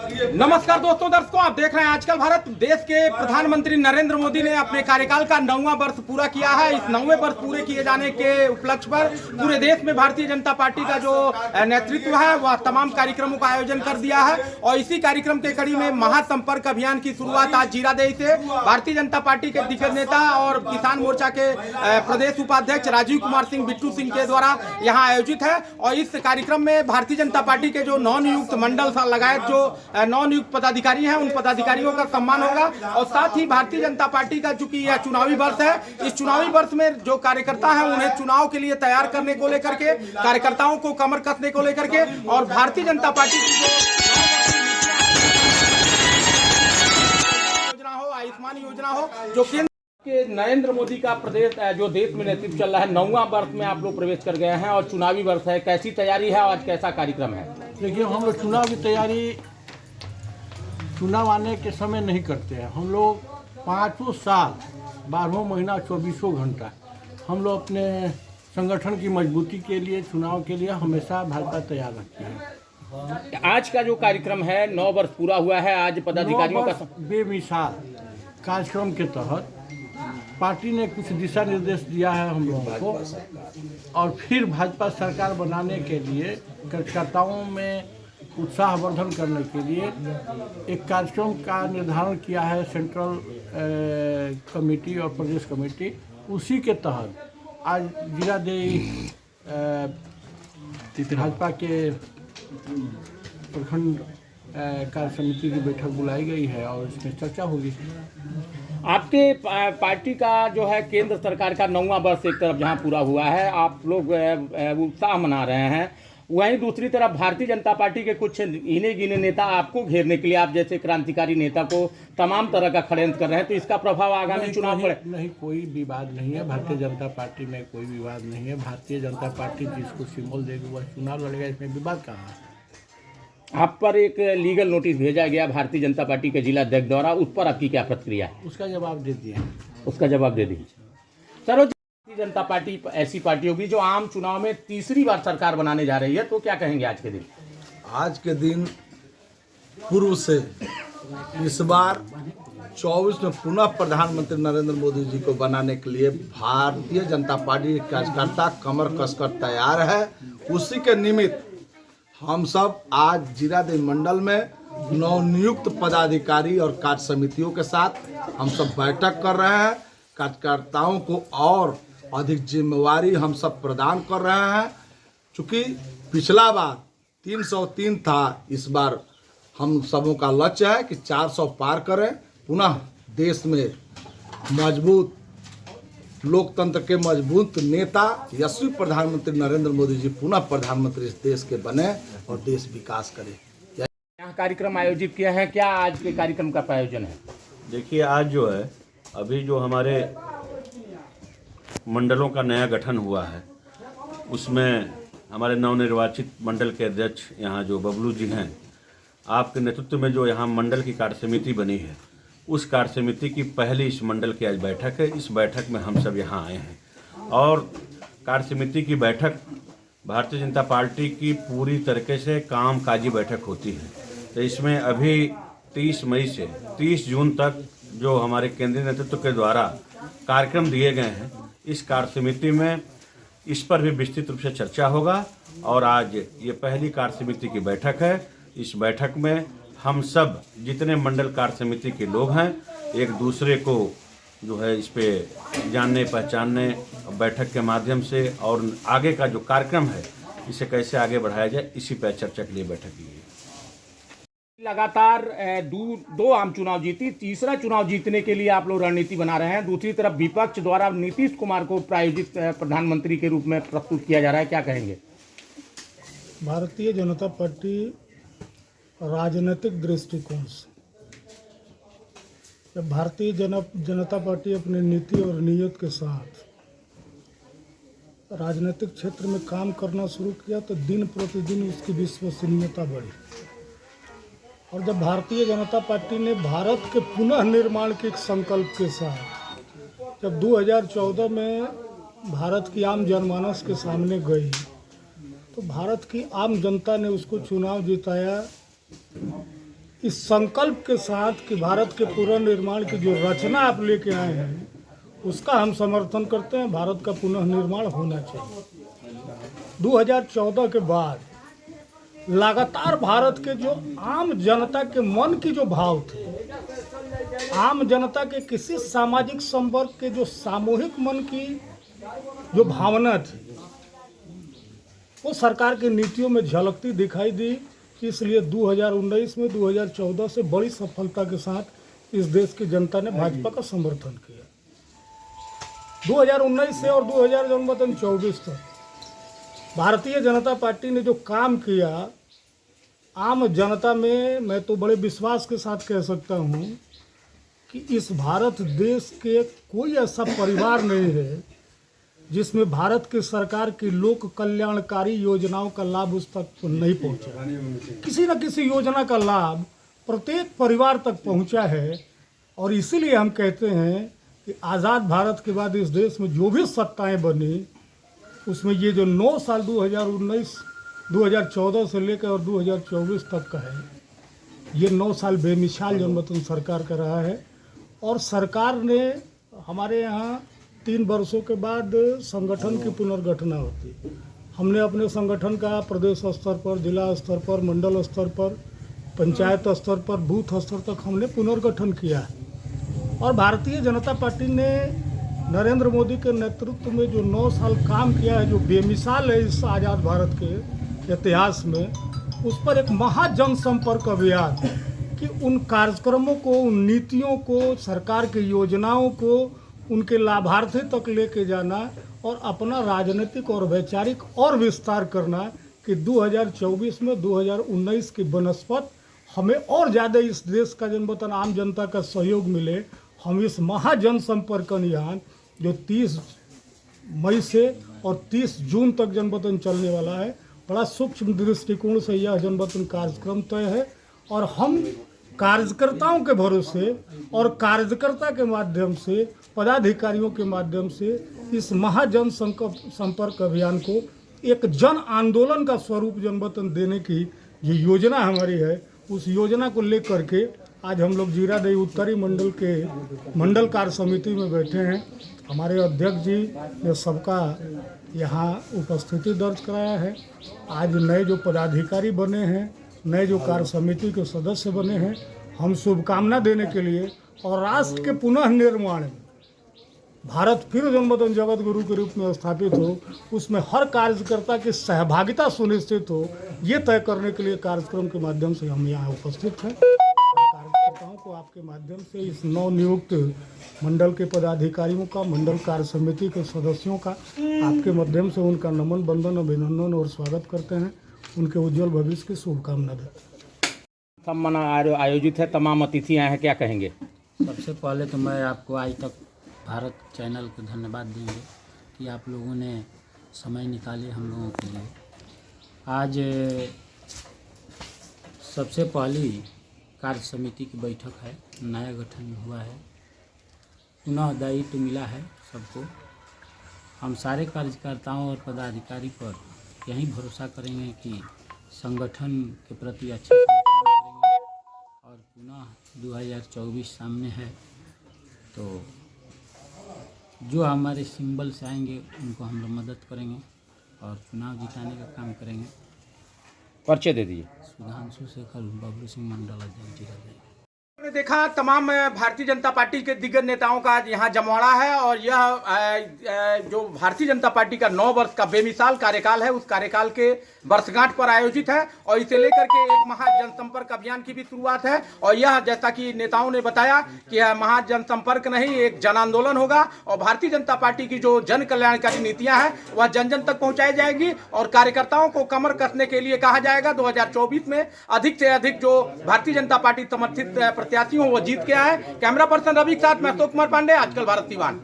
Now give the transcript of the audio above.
नमस्कार दोस्तों, दर्शकों, आप देख रहे हैं आजकल भारत। देश के प्रधानमंत्री नरेंद्र मोदी ने अपने कार्यकाल का 9वां वर्ष पूरा किया है। इस 9वें वर्ष पूरे किए जाने के उपलक्ष्य पर पूरे देश में भारतीय जनता पार्टी का जो नेतृत्व है वह तमाम कार्यक्रमों का आयोजन कर दिया है। और इसी कार्यक्रम के कड़ी में महासंपर्क अभियान की शुरुआत आज जीरादेई से भारतीय जनता पार्टी के दिग्गज नेता और किसान मोर्चा के प्रदेश उपाध्यक्ष राजीव कुमार सिंह बिट्टू सिंह के द्वारा यहाँ आयोजित है। और इस कार्यक्रम में भारतीय जनता पार्टी के जो नवनियुक्त मंडल लगायत जो नवनियुक्त पदाधिकारी हैं उन पदाधिकारियों का सम्मान होगा। और साथ ही भारतीय जनता पार्टी का चूंकि यह चुनावी वर्ष है, इस चुनावी वर्ष में जो कार्यकर्ता हैं उन्हें चुनाव के लिए तैयार करने को लेकर के, कार्यकर्ताओं को कमर कसने को लेकर के और भारतीय जनता पार्टी की जो योजना हो, आयुष्मान योजना हो, जो केंद्र के नरेंद्र मोदी का प्रदेश जो देश में नेतृत्व चल रहा है, 9वां वर्ष में आप लोग प्रवेश कर गए हैं और चुनावी वर्ष है, कैसी तैयारी है? आज कैसा कार्यक्रम है? देखिए, हम लोग चुनाव की तैयारी चुनाव आने के समय नहीं करते हैं। हम लोग 5 साल 12 महीना 24 घंटा हम लोग अपने संगठन की मजबूती के लिए, चुनाव के लिए हमेशा भाजपा तैयार रखती है। आज का जो कार्यक्रम है, 9 वर्ष पूरा हुआ है। आज पदाधिकारियों का बेमिसाल कार्यक्रम के तहत पार्टी ने कुछ दिशा निर्देश दिया है हम लोगों को, और फिर भाजपा सरकार बनाने के लिए कार्यकर्ताओं में उत्साहवर्धन करने के लिए एक कार्यक्रम का निर्धारण किया है सेंट्रल कमेटी और प्रदेश कमेटी। उसी के तहत आज जीरादेई भाजपा के प्रखंड कार्य समिति की बैठक बुलाई गई है और इसमें चर्चा होगी। आपके पार्टी का जो है केंद्र सरकार का 9वां वर्ष एक तरफ जहां पूरा हुआ है, आप लोग उत्साह मना रहे हैं, वहीं दूसरी तरफ भारतीय जनता पार्टी के कुछ इने गिने नेता आपको घेरने के लिए, आप जैसे क्रांतिकारी नेता को तमाम तरह का षड्यंत्र कर रहे हैं, तो इसका प्रभाव आगामी चुनाव पर? नहीं, कोई विवाद नहीं है। भारतीय जनता पार्टी में कोई विवाद नहीं है। भारतीय जनता पार्टी जिसको सिंबल देगी वह चुनाव लड़ेगा, इसमें विवाद कहाँ है? आप पर एक लीगल नोटिस भेजा गया भारतीय जनता पार्टी के जिला अध्यक्ष द्वारा, उस पर आपकी क्या प्रतिक्रिया है? उसका जवाब दे दिए। उसका जवाब दे दीजिए सर। भारतीय जनता पार्टी ऐसी पार्टी होगी जो आम चुनाव में तीसरी बार सरकार बनाने जा रही है, तो क्या कहेंगे आज के दिन? आज के दिन पूर्व से इस बार 24 में पुनः प्रधानमंत्री नरेंद्र मोदी जी को बनाने के लिए भारतीय जनता पार्टी के कार्यकर्ता कमर कसकर तैयार है। उसी के निमित्त हम सब आज जीरादेई मंडल में नवनियुक्त पदाधिकारी और कार्य समितियों के साथ हम सब बैठक कर रहे हैं। कार्यकर्ताओं को और अधिक जिम्मेवारी हम सब प्रदान कर रहे हैं। चूँकि पिछला बार 303 था, इस बार हम सबों का लक्ष्य है कि 400 पार करें। पुनः देश में मजबूत लोकतंत्र के मजबूत नेता यशस्वी प्रधानमंत्री नरेंद्र मोदी जी पुनः प्रधानमंत्री इस देश के बने और देश विकास करे। यहाँ कार्यक्रम आयोजित किया है, क्या आज के कार्यक्रम का आयोजन है? देखिए, आज जो है अभी जो हमारे मंडलों का नया गठन हुआ है, उसमें हमारे नवनिर्वाचित मंडल के अध्यक्ष यहाँ जो बबलू जी हैं, आपके नेतृत्व में जो यहाँ मंडल की कार्य समिति बनी है, उस कार्य समिति की पहली इस मंडल की आज बैठक है। इस बैठक में हम सब यहाँ आए हैं और कार्य समिति की बैठक भारतीय जनता पार्टी की पूरी तरीके से कामकाजी बैठक होती है। तो इसमें अभी 30 मई से 30 जून तक जो हमारे केंद्रीय नेतृत्व के द्वारा कार्यक्रम दिए गए हैं, इस कार्य समिति में इस पर भी विस्तृत रूप से चर्चा होगा। और आज ये पहली कार्य समिति की बैठक है। इस बैठक में हम सब जितने मंडल कार्य समिति के लोग हैं, एक दूसरे को जो है इस पे जानने पहचानने, बैठक के माध्यम से और आगे का जो कार्यक्रम है इसे कैसे आगे बढ़ाया जाए, इसी पर चर्चा के लिए बैठक की गई। लगातार दो आम चुनाव जीती, तीसरा चुनाव जीतने के लिए आप लोग रणनीति बना रहे हैं। दूसरी तरफ विपक्ष द्वारा नीतीश कुमार को प्रायोजित प्रधानमंत्री के रूप में प्रस्तुत किया जा रहा है, क्या कहेंगे? भारतीय जनता पार्टी राजनीतिक दृष्टिकोण से जब भारतीय जनता पार्टी अपनी नीति और नीयत के साथ राजनीतिक क्षेत्र में काम करना शुरू किया तो दिन प्रतिदिन उसकी विश्वसनीयता बढ़ी। और जब भारतीय जनता पार्टी ने भारत के पुनः निर्माण के एक संकल्प के साथ जब 2014 में भारत की आम जनमानस के सामने गई तो भारत की आम जनता ने उसको चुनाव जिताया इस संकल्प के साथ कि भारत के पुनर्निर्माण की जो रचना आप लेके आए हैं उसका हम समर्थन करते हैं। भारत का पुनर्निर्माण होना चाहिए। 2014 के बाद लगातार भारत के जो आम जनता के मन की जो भाव थे, आम जनता के किसी सामाजिक संपर्क के जो सामूहिक मन की जो भावना थी, वो सरकार की नीतियों में झलकती दिखाई दी। इसलिए 2019 में 2014 से बड़ी सफलता के साथ इस देश की जनता ने भाजपा का समर्थन किया। 2019 से और 2024 तक भारतीय जनता पार्टी ने जो काम किया, आम जनता में मैं तो बड़े विश्वास के साथ कह सकता हूँ कि इस भारत देश के कोई ऐसा परिवार नहीं है जिसमें भारत की सरकार की लोक कल्याणकारी योजनाओं का लाभ उस तक नहीं पहुँचा। किसी न किसी योजना का लाभ प्रत्येक परिवार तक पहुँचा है। और इसीलिए हम कहते हैं कि आज़ाद भारत के बाद इस देश में जो भी सत्ताएं बनी, उसमें ये जो 9 साल 2014 से लेकर और 2024 तक का है, ये 9 साल बेमिसाल जनमतन सरकार का रहा है। और सरकार ने हमारे यहाँ 3 वर्षों के बाद संगठन की पुनर्गठना होती है। हमने अपने संगठन का प्रदेश स्तर पर, जिला स्तर पर, मंडल स्तर पर, पंचायत स्तर पर, बूथ स्तर तक हमने पुनर्गठन किया है। और भारतीय जनता पार्टी ने नरेंद्र मोदी के नेतृत्व में जो 9 साल काम किया है, जो बेमिसाल है इस आज़ाद भारत के इतिहास में, उस पर एक महा जनसंपर्क अभियान कि उन कार्यक्रमों को, उन नीतियों को, सरकार की योजनाओं को उनके लाभार्थी तक लेके जाना और अपना राजनीतिक और वैचारिक और विस्तार करना कि 2024 में 2019 की बनस्पत हमें और ज़्यादा इस देश का जनवतन आम जनता का सहयोग मिले। हम इस महाजन संपर्क अभियान जो 30 मई से और 30 जून तक जनवतन चलने वाला है, बड़ा सूक्ष्म दृष्टिकोण से यह जनवतन कार्यक्रम तय है। और हम कार्यकर्ताओं के भरोसे और कार्यकर्ता के माध्यम से, पदाधिकारियों के माध्यम से इस महाजन संपर्क अभियान को एक जन आंदोलन का स्वरूप जनवतन देने की ये योजना हमारी है। उस योजना को लेकर के आज हम लोग जीरादेई उत्तरी मंडल के मंडल कार्य समिति में बैठे हैं। हमारे अध्यक्ष जी ने सबका यहाँ उपस्थिति दर्ज कराया है। आज नए जो पदाधिकारी बने हैं, नए जो कार्य समिति के सदस्य बने हैं, हम शुभकामना देने के लिए और राष्ट्र के पुनः निर्माण में भारत फिर जनमतन जगत गुरु के रूप में स्थापित हो, उसमें हर कार्यकर्ता की सहभागिता सुनिश्चित हो, ये तय करने के लिए कार्यक्रम के माध्यम से हम यहाँ उपस्थित हैं। कार्यकर्ताओं को आपके माध्यम से इस नवनियुक्त मंडल के पदाधिकारियों का, मंडल कार्य समिति के सदस्यों का आपके माध्यम से उनका नमन, बंदन, अभिनंदन और स्वागत करते हैं। उनके उज्जवल भविष्य की शुभकामना देते हैं। सम्मान आयोजित है, तमाम अतिथि आए हैं, क्या कहेंगे? सबसे पहले तो मैं आपको आज तक भारत चैनल को धन्यवाद देंगे कि आप लोगों ने समय निकाले हम लोगों के लिए। आज सबसे पहली कार्य समिति की बैठक है, नया गठन हुआ है, पुनः दायित्व मिला है सबको। हम सारे कार्यकर्ताओं और पदाधिकारी पर यही भरोसा करेंगे कि संगठन के प्रति अच्छे से काम करेंगे। और पुनः 2024 सामने है, तो जो हमारे सिंबल से आएंगे उनको हम लोग मदद करेंगे और चुनाव जिताने का काम करेंगे। पर्चे दे दिए। सुधांशु शेखर, बबलू सिंह मंडल, अध्यक्ष जिला। आपने देखा तमाम भारतीय जनता पार्टी के दिग्गज नेताओं का यहाँ जमवाड़ा है। और यह जो भारतीय जनता पार्टी का 9 वर्ष का बेमिसाल कार्यकाल है, उस कार्यकाल के वर्षगांठ पर आयोजित है। और इसे लेकर के एक महाजनसंपर्क अभियान की भी शुरुआत है। और यह जैसा कि नेताओं ने बताया कि यह महाजनसंपर्क नहीं, एक जन आंदोलन होगा। और भारतीय जनता पार्टी की जो जन कल्याणकारी नीतियां हैं वह जन जन तक पहुंचाई जाएगी। और कार्यकर्ताओं को कमर कसने के लिए कहा जाएगा। 2024 में अधिक से अधिक जो भारतीय जनता पार्टी समर्थित प्रत्याशी हो वो जीत के आए। कैमरा पर्सन रवि के साथ मैं अशोक कुमार पांडे, आजकल भारत दीवान।